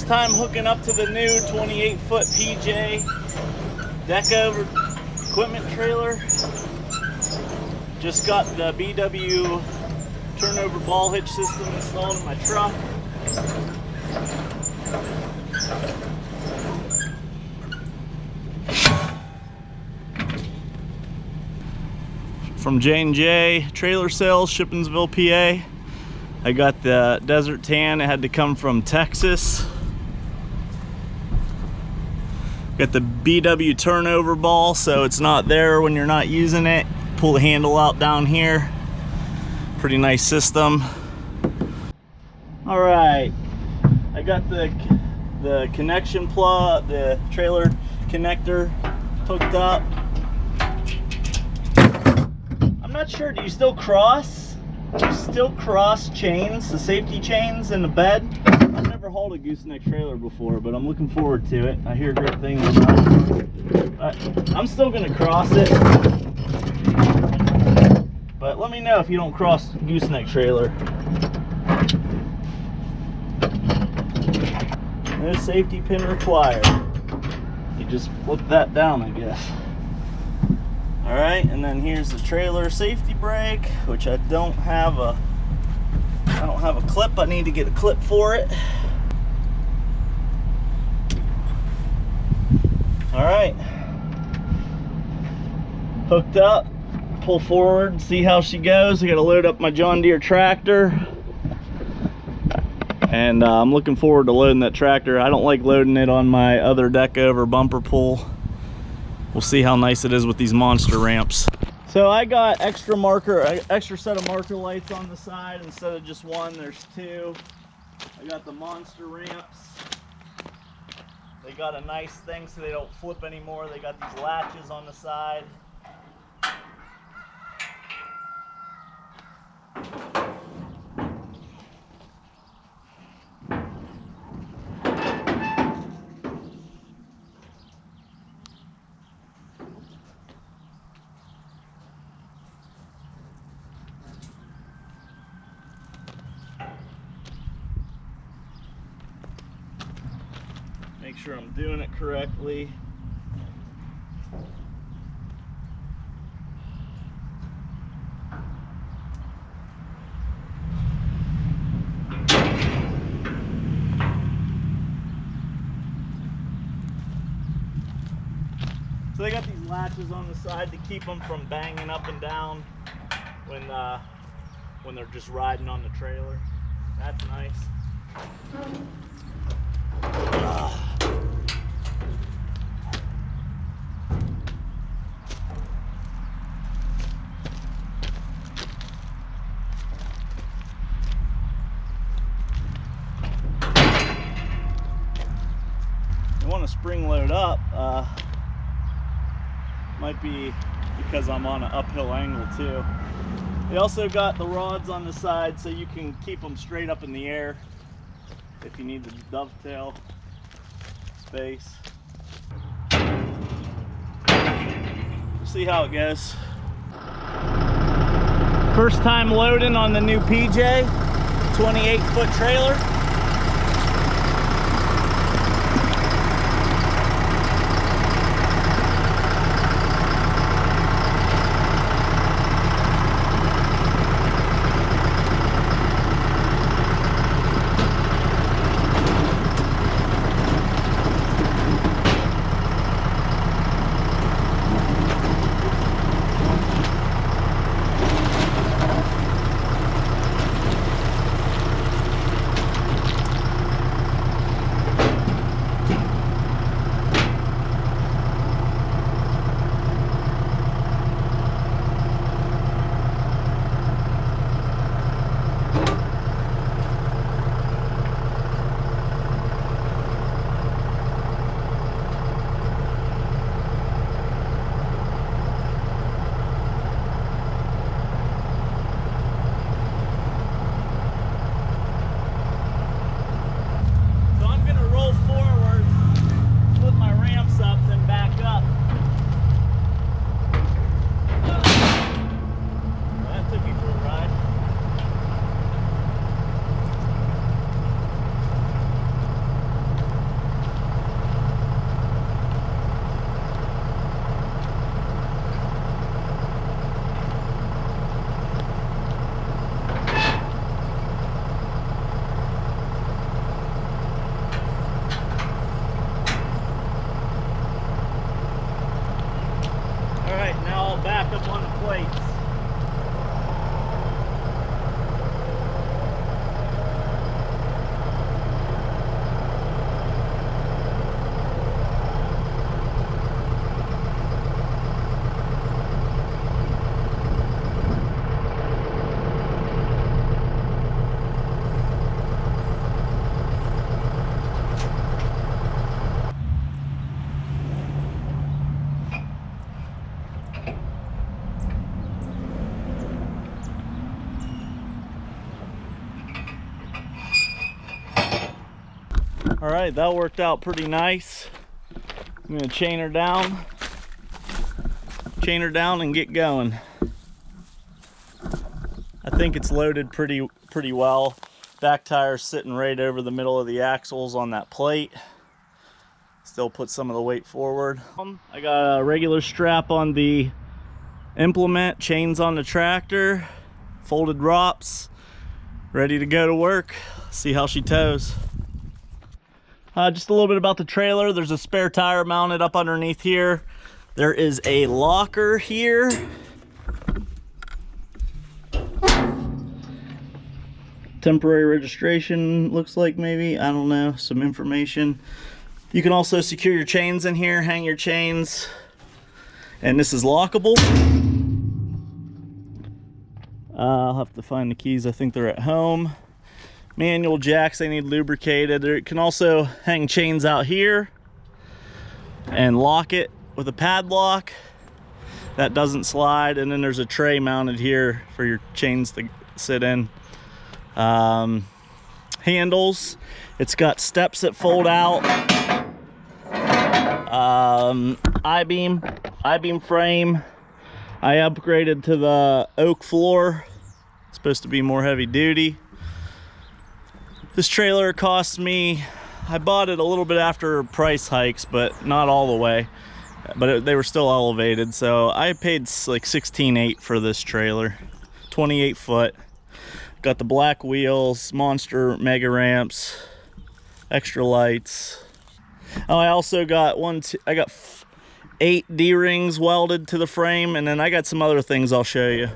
First time hooking up to the new 28-foot PJ deck over equipment trailer. Just got the BW turnover ball hitch system installed in my truck. From J&J Trailer Sales, Shippensville, PA. I got the Desert Tan. It had to come from Texas. Got the BW turnover ball, so it's not there when you're not using it. Pull the handle out down here. Pretty nice system. All right, I got the connection plug, the trailer connector hooked up. I'm not sure, do you still cross? Do you still cross chains, the safety chains in the bed? I've never hauled a gooseneck trailer before, but I'm looking forward to it. I hear great things about it. I'm still gonna cross it. But let me know if you don't cross gooseneck trailer. No safety pin required. You just flip that down, I guess. All right, and then here's the trailer safety brake, which I don't have a clip. I need to get a clip for it. All right, hooked up. Pull forward, see how she goes. I gotta load up my John Deere tractor. And I'm looking forward to loading that tractor. I don't like loading it on my other deck over bumper pull. We'll see how nice it is with these monster ramps. So I got extra set of marker lights on the side. Instead of just one, there's two. I got the monster ramps. They got a nice thing so they don't flip anymore. They got these latches on the side. Make sure I'm doing it correctly. So they got these latches on the side to keep them from banging up and down when they're just riding on the trailer. That's nice. You want to spring load up, might be because I'm on an uphill angle too. They also got the rods on the side so you can keep them straight up in the air if you need the dovetail space. We'll see how it goes. First time loading on the new PJ 28-foot trailer. up on the plates. All right, that worked out pretty nice. I'm gonna chain her down and get going. I think it's loaded pretty well. Back tire's sitting right over the middle of the axles on that plate. Still put some of the weight forward. I got a regular strap on the implement, chains on the tractor, folded ROPS, ready to go to work. See how she tows. Just a little bit about the trailer. There's a spare tire mounted up underneath here. There is a locker here. Temporary registration, looks like, maybe. I don't know, some information. You can also secure your chains in here, hang your chains. And this is lockable. I'll have to find the keys. I think they're at home. Manual jacks, they need lubricated. There can also hang chains out here and lock it with a padlock that doesn't slide. And then there's a tray mounted here for your chains to sit in. Handles, it's got steps that fold out. I-beam frame. I upgraded to the oak floor. It's supposed to be more heavy duty. This trailer cost me, I bought it a little bit after price hikes, but not all the way. But they were still elevated, so I paid like $16,800 for this trailer. 28 foot. Got the black wheels, monster mega ramps, extra lights. Oh, I also got I got 8 D-rings welded to the frame, and then I got some other things I'll show you.